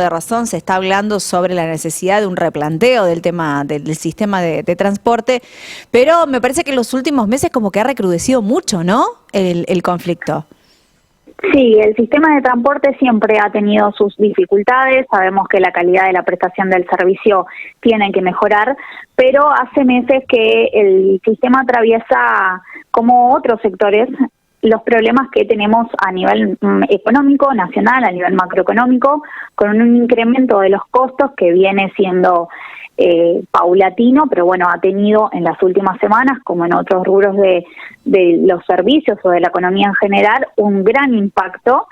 de razón, se está hablando sobre la necesidad de un replanteo del tema del sistema de transporte, pero me parece que en los últimos meses como que ha recrudecido mucho, ¿no? El conflicto. Sí, el sistema de transporte siempre ha tenido sus dificultades, sabemos que la calidad de la prestación del servicio tiene que mejorar, pero hace meses que el sistema atraviesa, como otros sectores, los problemas que tenemos a nivel económico, nacional, a nivel macroeconómico, con un incremento de los costos que viene siendo paulatino, pero bueno, ha tenido en las últimas semanas, como en otros rubros de los servicios o de la economía en general, un gran impacto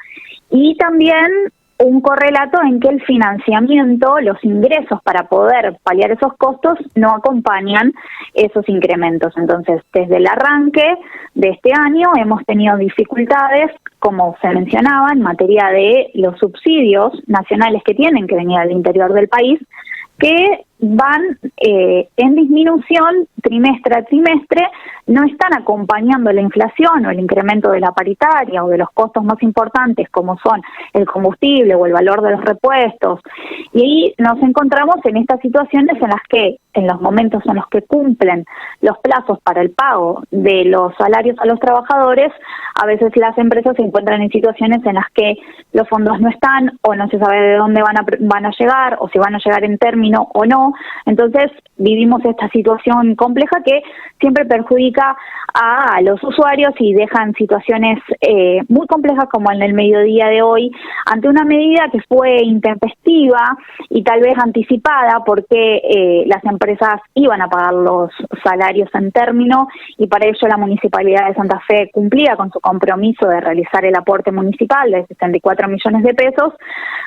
y también un correlato en que el financiamiento, los ingresos para poder paliar esos costos no acompañan esos incrementos. Entonces, desde el arranque de este año hemos tenido dificultades, como se mencionaba, en materia de los subsidios nacionales que tienen que venir al interior del país, que van en disminución trimestre a trimestre, no están acompañando la inflación o el incremento de la paritaria o de los costos más importantes como son el combustible o el valor de los repuestos. Y ahí nos encontramos en estas situaciones en las que, en los momentos en los que cumplen los plazos para el pago de los salarios a los trabajadores, a veces las empresas se encuentran en situaciones en las que los fondos no están o no se sabe de dónde van a llegar o si van a llegar en término o no. Entonces vivimos esta situación compleja que siempre perjudica a los usuarios y dejan situaciones muy complejas como en el mediodía de hoy, ante una medida que fue intempestiva y tal vez anticipada porque las empresas iban a pagar los salarios en término y para ello la Municipalidad de Santa Fe cumplía con su compromiso de realizar el aporte municipal de 64 millones de pesos,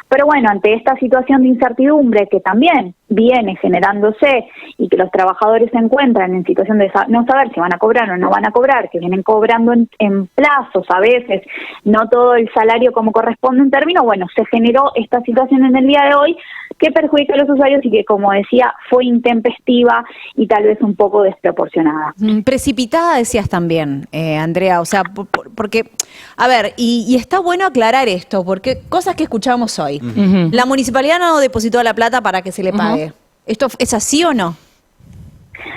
pero bueno, ante esta situación de incertidumbre que también viene generándose y que los trabajadores se encuentran en situación de no saber si van a cobrar o no van a cobrar, que vienen cobrando en plazos a veces, no todo el salario como corresponde en términos, bueno, se generó esta situación en el día de hoy que perjudica a los usuarios y que, como decía, fue intempestiva y tal vez un poco desproporcionada. Precipitada decías también, Andrea, o sea, porque, a ver, y está bueno aclarar esto, porque cosas que escuchamos hoy, la municipalidad no depositó la plata para que se le pague. ¿Esto es así o no?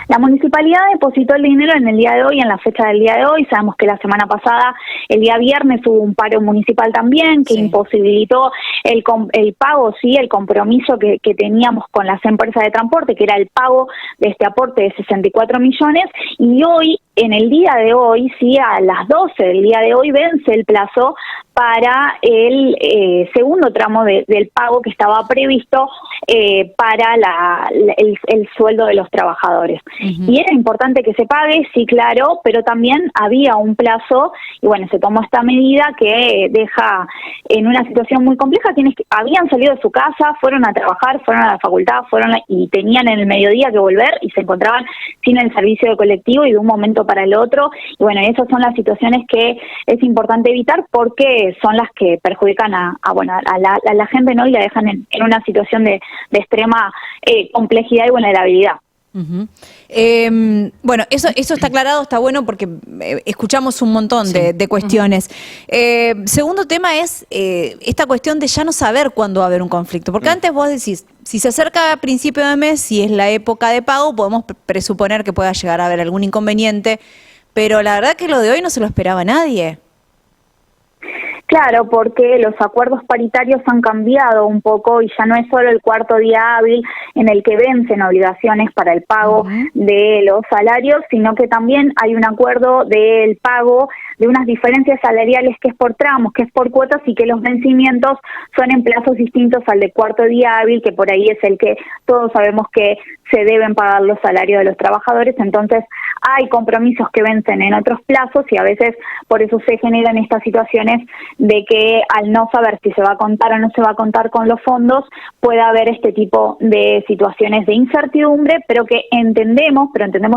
La municipalidad depositó el dinero en el día de hoy, en la fecha del día de hoy. Sabemos que la semana pasada, el día viernes, hubo un paro municipal también que imposibilitó el pago, sí, el compromiso que teníamos con las empresas de transporte, que era el pago de este aporte de 64 millones. Y hoy, en el día de hoy, sí, a las 12 del día de hoy, vence el plazo para el segundo tramo del pago que estaba previsto para el sueldo de los trabajadores. Y era importante que se pague, sí, claro, pero también había un plazo y bueno, se tomó esta medida que deja en una situación muy compleja quienes habían salido de su casa, fueron a trabajar, fueron a la facultad, y tenían en el mediodía que volver y se encontraban sin el servicio de colectivo y de un momento para el otro. Y bueno, esas son las situaciones que es importante evitar porque son las que perjudican a la gente, ¿no? Y la dejan en una situación de extrema complejidad y vulnerabilidad. Bueno, eso está aclarado, está bueno porque escuchamos un montón de cuestiones. Segundo tema es esta cuestión de ya no saber cuándo va a haber un conflicto, porque antes vos decís, si se acerca a principio de mes, si es la época de pago, podemos presuponer que pueda llegar a haber algún inconveniente, pero la verdad que lo de hoy no se lo esperaba nadie. Claro, porque los acuerdos paritarios han cambiado un poco y ya no es solo el cuarto día hábil en el que vencen obligaciones para el pago de los salarios, sino que también hay un acuerdo del pago de unas diferencias salariales que es por tramos, que es por cuotas y que los vencimientos son en plazos distintos al de cuarto día hábil, que por ahí es el que todos sabemos que se deben pagar los salarios de los trabajadores. Entonces hay compromisos que vencen en otros plazos y a veces por eso se generan estas situaciones de que al no saber si se va a contar o no se va a contar con los fondos, puede haber este tipo de situaciones de incertidumbre, pero que entendemos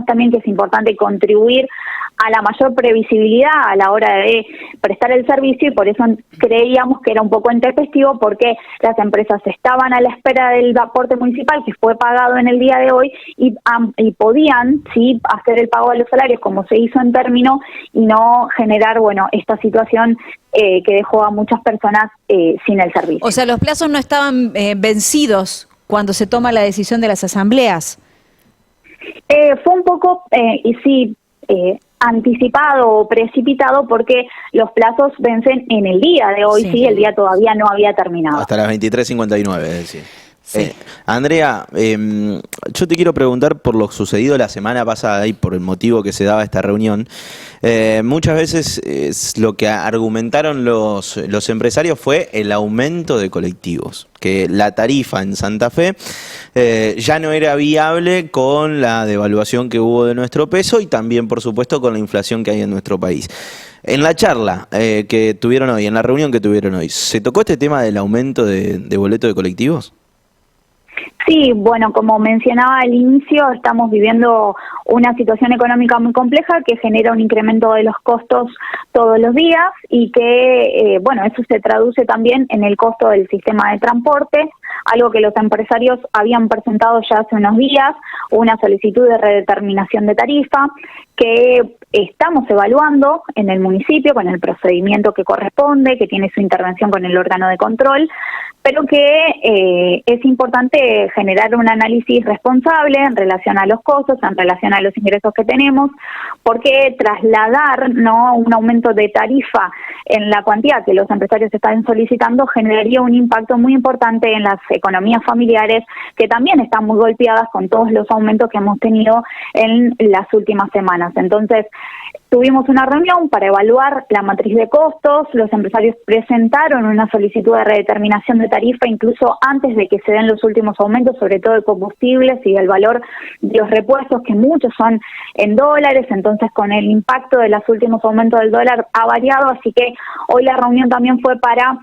también que es importante contribuir a la mayor previsibilidad a la hora de prestar el servicio, y por eso creíamos que era un poco intempestivo, porque las empresas estaban a la espera del aporte municipal que fue pagado en el día de hoy y podían sí hacer el pago de los salarios como se hizo en término y no generar esta situación que dejó a muchas personas sin el servicio. O sea, los plazos no estaban vencidos cuando se toma la decisión de las asambleas. Fue un poco, anticipado o precipitado, porque los plazos vencen en el día de hoy, sí, el día todavía no había terminado. Hasta las 23:59, es decir. Sí. Andrea, yo te quiero preguntar por lo sucedido la semana pasada y por el motivo que se daba esta reunión. Muchas veces lo que argumentaron los empresarios fue el aumento de colectivos, que la tarifa en Santa Fe ya no era viable con la devaluación que hubo de nuestro peso y también, por supuesto, con la inflación que hay en nuestro país. En la charla que tuvieron hoy, en la reunión que tuvieron hoy, ¿se tocó este tema del aumento de boleto de colectivos? Sí, como mencionaba al inicio, estamos viviendo una situación económica muy compleja que genera un incremento de los costos todos los días y que, eso se traduce también en el costo del sistema de transporte, algo que los empresarios habían presentado ya hace unos días, una solicitud de redeterminación de tarifa que estamos evaluando en el municipio con el procedimiento que corresponde, que tiene su intervención con el órgano de control, pero que es importante generar un análisis responsable en relación a los costos, en relación a los ingresos que tenemos, porque trasladar un aumento de tarifa en la cuantía que los empresarios están solicitando generaría un impacto muy importante en las economías familiares, que también están muy golpeadas con todos los aumentos que hemos tenido en las últimas semanas. Entonces, tuvimos una reunión para evaluar la matriz de costos, los empresarios presentaron una solicitud de redeterminación de tarifa incluso antes de que se den los últimos aumentos, sobre todo de combustibles y del valor de los repuestos, que muchos son en dólares, entonces con el impacto de los últimos aumentos del dólar ha variado, así que hoy la reunión también fue para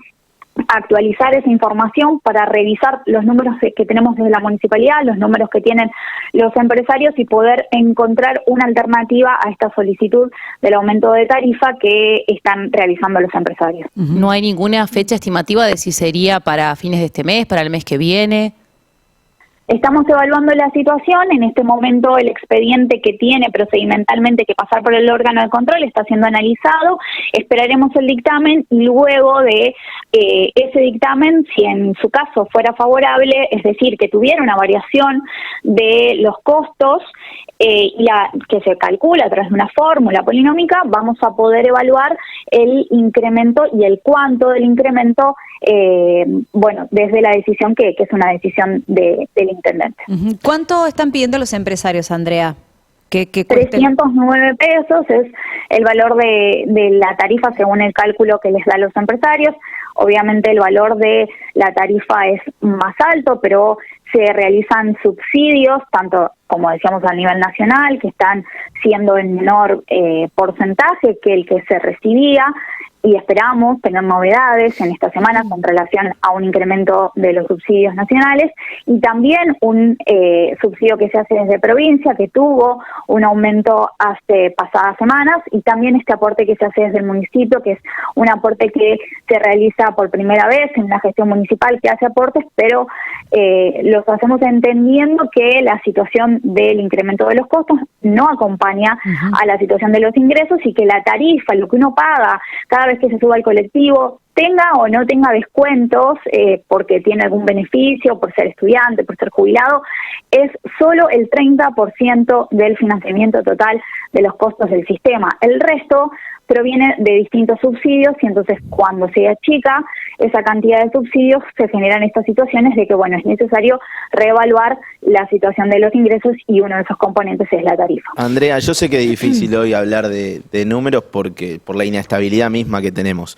actualizar esa información, para revisar los números que tenemos desde la municipalidad, los números que tienen los empresarios y poder encontrar una alternativa a esta solicitud del aumento de tarifa que están realizando los empresarios. ¿No hay ninguna fecha estimativa de si sería para fines de este mes, para el mes que viene? Estamos evaluando la situación. En este momento el expediente que tiene procedimentalmente que pasar por el órgano de control está siendo analizado. Esperaremos el dictamen y luego de ese dictamen, si en su caso fuera favorable, es decir, que tuviera una variación de los costos que se calcula a través de una fórmula polinómica, vamos a poder evaluar el incremento y el cuánto del incremento, desde la decisión que es una decisión del intendente. ¿Cuánto están pidiendo los empresarios, Andrea? ¿Que 309 pesos es el valor de la tarifa según el cálculo que les da a los empresarios. Obviamente el valor de la tarifa es más alto, pero se realizan subsidios, tanto como decíamos a nivel nacional, que están siendo en menor porcentaje que el que se recibía, y esperamos tener novedades en esta semana con relación a un incremento de los subsidios nacionales y también un subsidio que se hace desde provincia, que tuvo un aumento hace pasadas semanas, y también este aporte que se hace desde el municipio, que es un aporte que se realiza por primera vez en la gestión municipal que hace aportes, pero los hacemos entendiendo que la situación del incremento de los costos no acompaña a la situación de los ingresos y que la tarifa, lo que uno paga cada vez que se suba al colectivo, tenga o no tenga descuentos porque tiene algún beneficio, por ser estudiante, por ser jubilado, es solo el 30% del financiamiento total de los costos del sistema. El resto proviene de distintos subsidios y entonces cuando se achica esa cantidad de subsidios se generan estas situaciones de que es necesario reevaluar la situación de los ingresos y uno de esos componentes es la tarifa. Andrea, yo sé que es difícil hoy hablar de números por la inestabilidad misma que tenemos,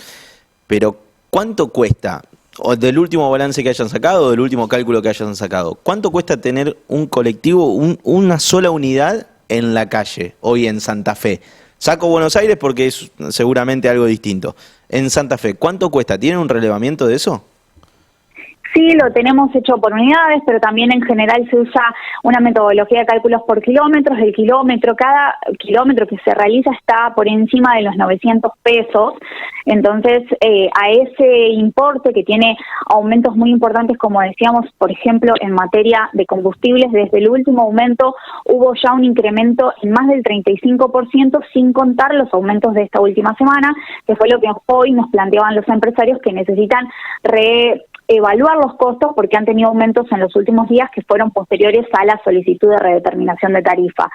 pero ¿cuánto cuesta, o del último balance que hayan sacado o del último cálculo que hayan sacado, cuánto cuesta tener un colectivo, una sola unidad en la calle hoy en Santa Fe? Saco Buenos Aires porque es seguramente algo distinto. En Santa Fe, ¿cuánto cuesta? ¿Tienen un relevamiento de eso? Sí, lo tenemos hecho por unidades, pero también en general se usa una metodología de cálculos por kilómetros. El kilómetro, cada kilómetro que se realiza está por encima de los 900 pesos. Entonces, a ese importe que tiene aumentos muy importantes, como decíamos, por ejemplo, en materia de combustibles, desde el último aumento hubo ya un incremento en más del 35%, sin contar los aumentos de esta última semana, que fue lo que hoy nos planteaban los empresarios, que necesitan evaluar los costos porque han tenido aumentos en los últimos días que fueron posteriores a la solicitud de redeterminación de tarifa.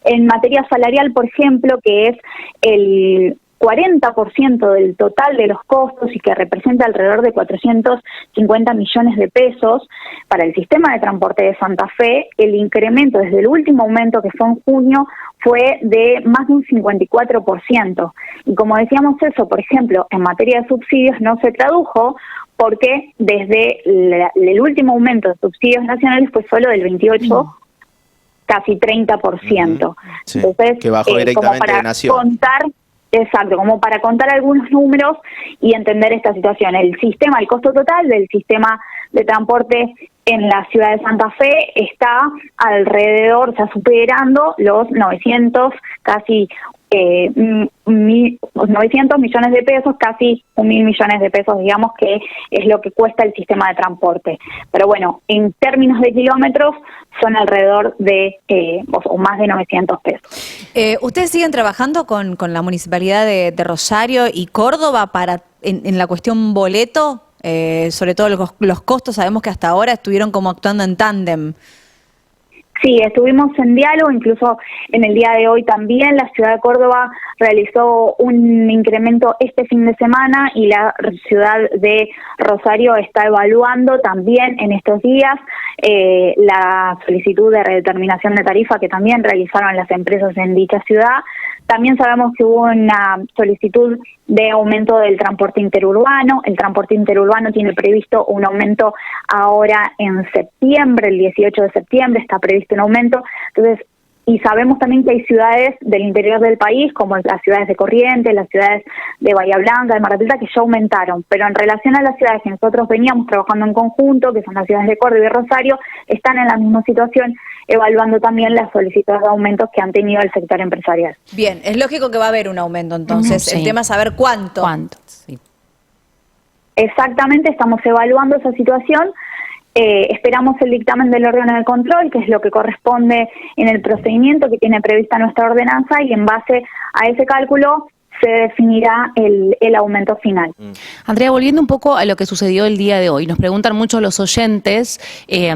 En materia salarial, por ejemplo, que es el 40% del total de los costos y que representa alrededor de 450 millones de pesos para el sistema de transporte de Santa Fe, el incremento desde el último aumento que fue en junio fue de más de un 54%. Y como decíamos eso, por ejemplo, en materia de subsidios no se tradujo porque desde el último aumento de subsidios nacionales fue solo del 28%, casi 30%. Sí, Entonces, que bajó directamente como para de Nación. contar, exacto, como para contar algunos números y entender esta situación. El costo total del sistema de transporte en la ciudad de Santa Fe está alrededor, o sea, superando los 900, casi 900 millones de pesos, casi 1.000 millones de pesos, digamos, que es lo que cuesta el sistema de transporte. Pero bueno, en términos de kilómetros, son alrededor de, o más de 900 pesos. ¿Ustedes siguen trabajando con la Municipalidad de Rosario y Córdoba en la cuestión boleto? Sobre todo los costos, sabemos que hasta ahora estuvieron como actuando en tándem. Sí, estuvimos en diálogo, incluso en el día de hoy también la ciudad de Córdoba realizó un incremento este fin de semana y la ciudad de Rosario está evaluando también en estos días la solicitud de redeterminación de tarifa que también realizaron las empresas en dicha ciudad. También sabemos que hubo una solicitud de aumento del transporte interurbano. El transporte interurbano tiene previsto un aumento ahora en septiembre, el 18 de septiembre está previsto un aumento. Entonces, y sabemos también que hay ciudades del interior del país, como las ciudades de Corrientes, las ciudades de Bahía Blanca, de Mar del Plata, que ya aumentaron. Pero en relación a las ciudades que nosotros veníamos trabajando en conjunto, que son las ciudades de Córdoba y Rosario, están en la misma situación, evaluando también las solicitudes de aumentos que han tenido el sector empresarial. Bien, es lógico que va a haber un aumento entonces. Sí. El tema es saber cuánto. Sí. Exactamente, estamos evaluando esa situación. Esperamos el dictamen del órgano de control, que es lo que corresponde en el procedimiento que tiene prevista nuestra ordenanza, y en base a ese cálculo se definirá el aumento final. Andrea, volviendo un poco a lo que sucedió el día de hoy, nos preguntan mucho los oyentes,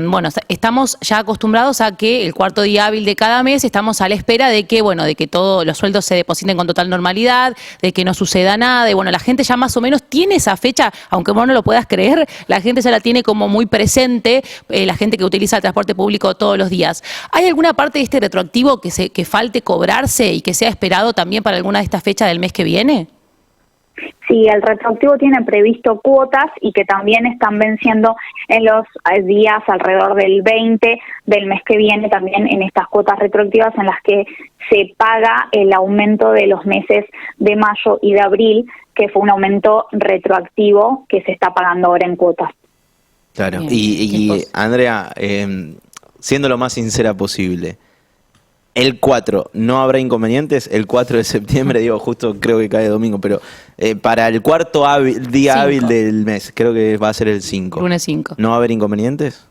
bueno, estamos ya acostumbrados a que el cuarto día hábil de cada mes estamos a la espera de que, bueno, de que todos los sueldos se depositen con total normalidad, de que no suceda nada, y bueno, la gente ya más o menos tiene esa fecha, aunque vos no lo puedas creer, la gente ya la tiene como muy presente, la gente que utiliza el transporte público todos los días. ¿Hay alguna parte de este retroactivo que falte cobrarse y que sea esperado también para alguna de estas fechas del mes que viene? Sí, el retroactivo tiene previsto cuotas y que también están venciendo en los días alrededor del 20 del mes que viene, también en estas cuotas retroactivas en las que se paga el aumento de los meses de mayo y de abril, que fue un aumento retroactivo que se está pagando ahora en cuotas. Claro, Bien, y Andrea, siendo lo más sincera posible, el 4, ¿no habrá inconvenientes? El 4 de septiembre, digo, justo creo que cae domingo, pero para el cuarto día 5. hábil del mes, creo que va a ser el 5. Lunes 5. ¿No va a haber inconvenientes?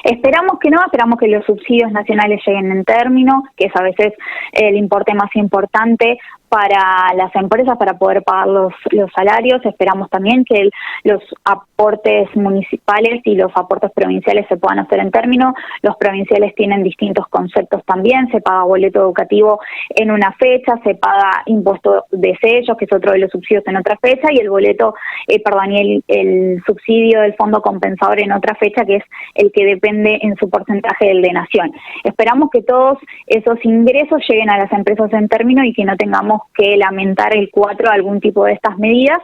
Esperamos que no, esperamos que los subsidios nacionales lleguen en término, que es a veces el importe más importante para las empresas para poder pagar los salarios. Esperamos también que los aportes municipales y los aportes provinciales se puedan hacer en término. Los provinciales tienen distintos conceptos también, se paga boleto educativo en una fecha, se paga impuesto de sellos, que es otro de los subsidios, en otra fecha, y el boleto, y el subsidio del fondo compensador en otra fecha, que es el que depende en su porcentaje del de Nación. Esperamos que todos esos ingresos lleguen a las empresas en término y que no tengamos que lamentar el 4 algún tipo de estas medidas.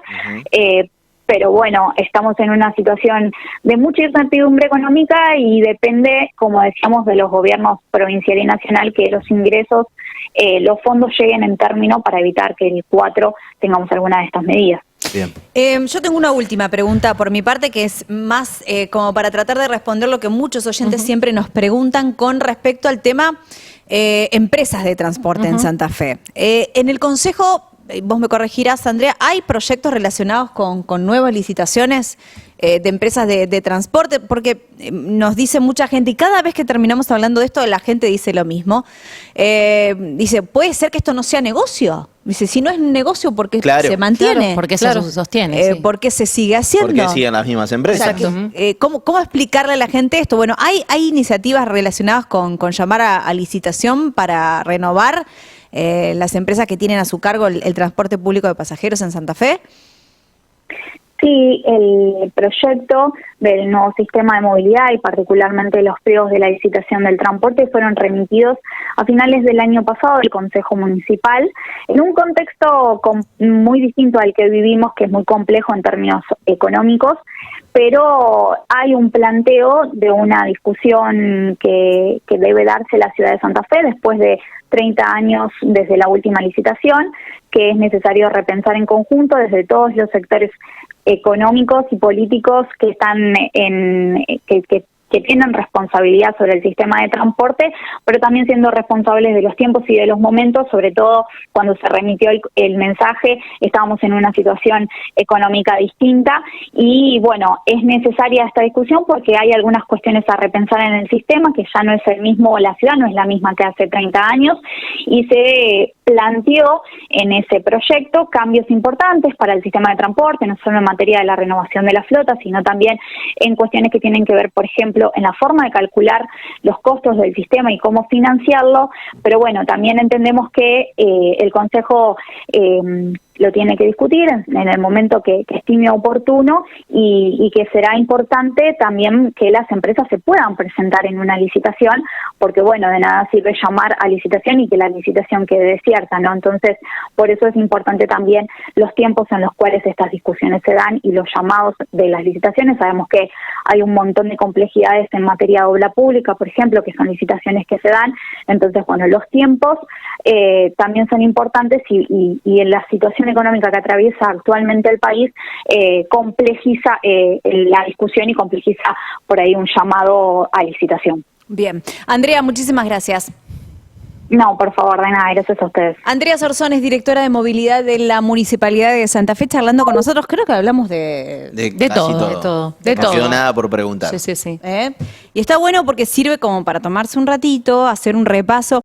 Pero bueno, estamos en una situación de mucha incertidumbre económica y depende, como decíamos, de los gobiernos provincial y nacional, que los ingresos, los fondos lleguen en término para evitar que el 4 tengamos alguna de estas medidas. Bien. Yo tengo una última pregunta por mi parte que es más como para tratar de responder lo que muchos oyentes siempre nos preguntan con respecto al tema empresas de transporte en Santa Fe. En el Consejo, vos me corregirás, Andrea, ¿hay proyectos relacionados con nuevas licitaciones de empresas de transporte? Porque nos dice mucha gente, y cada vez que terminamos hablando de esto, la gente dice lo mismo. Dice, ¿puede ser que esto no sea negocio? Dice, si no es negocio, ¿por qué se mantiene? Claro, porque se sostiene. Sí. ¿Por qué se sigue haciendo? Porque siguen las mismas empresas. ¿Cómo explicarle a la gente esto? Bueno, ¿hay iniciativas relacionadas con llamar a licitación para renovar las empresas que tienen a su cargo el transporte público de pasajeros en Santa Fe? Sí, el proyecto del nuevo sistema de movilidad y particularmente los pliegos de la licitación del transporte fueron remitidos a finales del año pasado al Consejo Municipal en un contexto muy distinto al que vivimos, que es muy complejo en términos económicos, pero hay un planteo de una discusión que debe darse en la ciudad de Santa Fe después de 30 años desde la última licitación, que es necesario repensar en conjunto desde todos los sectores económicos y políticos que están que tienen responsabilidad sobre el sistema de transporte, pero también siendo responsables de los tiempos y de los momentos, sobre todo cuando se remitió el mensaje, estábamos en una situación económica distinta y bueno, es necesaria esta discusión porque hay algunas cuestiones a repensar en el sistema, que ya no es el mismo, la ciudad no es la misma que hace 30 años y se planteó en ese proyecto cambios importantes para el sistema de transporte, no solo en materia de la renovación de la flota, sino también en cuestiones que tienen que ver, por ejemplo, en la forma de calcular los costos del sistema y cómo financiarlo, pero bueno, también entendemos que el Consejo lo tiene que discutir en el momento que estime oportuno y que será importante también que las empresas se puedan presentar en una licitación, porque bueno, de nada sirve llamar a licitación y que la licitación quede desierta, ¿no? Entonces, por eso es importante también los tiempos en los cuales estas discusiones se dan y los llamados de las licitaciones. Sabemos que hay un montón de complejidades en materia de obra pública, por ejemplo, que son licitaciones que se dan, entonces, bueno, los tiempos también son importantes y en la situación económica que atraviesa actualmente el país complejiza la discusión y complejiza por ahí un llamado a licitación. Bien. Andrea, muchísimas gracias. No, por favor, de nada, gracias a ustedes. Andrea Sorzones, directora de movilidad de la Municipalidad de Santa Fe, charlando con nosotros. Creo que hablamos de todo. No quedó nada por preguntar. Sí. Y está bueno porque sirve como para tomarse un ratito, hacer un repaso.